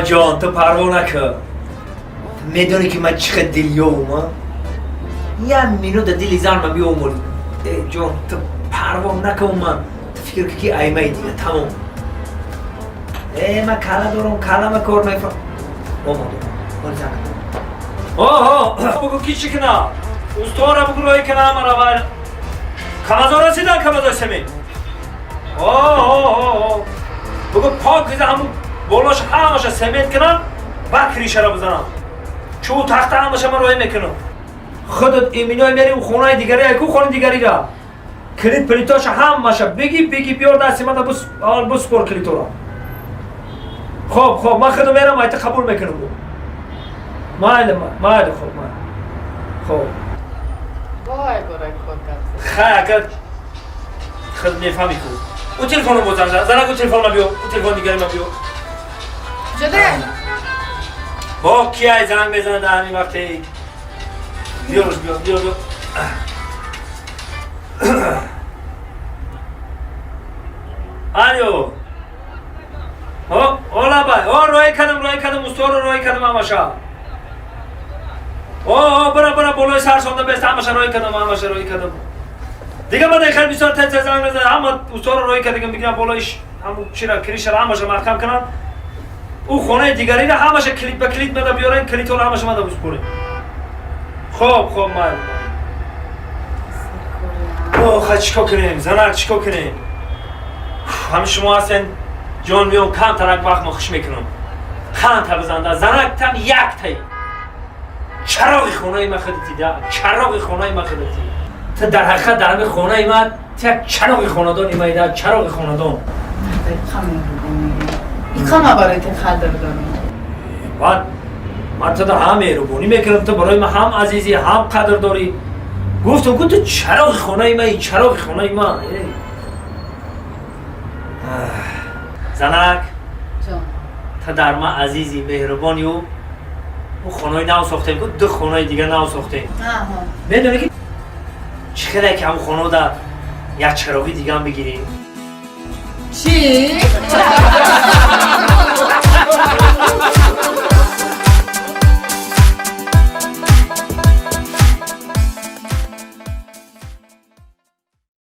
جان تو پروا نکن. میدونی که من چقدر دلیوم یه مینو در دلی زن من بیامولی. جان تو پروا نکن من. تو فکر که ایمه دیگه تمام. من کالا دارم کالا من کار میفرم. بگو کی چی کنه؟ استواره بگو روی کنه من اول. کمازو رسیدن کمازو سمی. بگو پاک کیزه همون بالاش همش سمنت کنم بعد کریشه را بزنم. چون تخت همش من روی میکنم. خودت ایمینای میری و خونه دیگری ایکو خونه دیگری را. کلید پلیتاش همش بگی بیار دستی من بس پر کلیتو را. خب من خودم میرم ایت قبول میکنم. مایل خوب من. خب. وای برای خود کس. خود میفهمی کو. او تلفن رو بزن زنگ او تلفن ما بیو. او تلفن دیگری ما بیو. شده؟ با کی زنگ بزنه در همین وقتی؟ بیارش بیا. الو. اولا بای. روی کدم استور روی کدم همشا. برا بالای سر سونده بست همشا روی کدم. دیگه من دیگه خیلی بسیار تنز زنگ بزنه همه استور روی کدم بگیرم بالایش همون چیرا کریشه را همشا محکم کنن. او خونه دیگری را همشه کلید به کلید میده بیارن کلیدها را همشه میده بسپرین. خب خواهد چیکار کنیم؟ زنک چیکار کنیم؟ همه شما هستین جان میام کم ترک وقت ما خوش میکنم. خان تا بزنده زنک تم یک تایی. چراغ خونه ما خودتی ده. چراغ خونه ما خودتی. تا در حقیقت در همه خونه ما یک چراغ خاندان ایده چراغ خاندان. خما برای تو خاطر دارم. بعد من تو همه رو بونی میکنم تو برای من هم عزیزی هم قدر داری. گفتم که تو چراغ خونه ما زنک تا در من عزیزی مهربانی و خونه نو ساختیم که دو خونه دیگه نو ساختیم. میدونی که چقدر که هم خونه در یک چراغی دیگه هم بگیریم. چی؟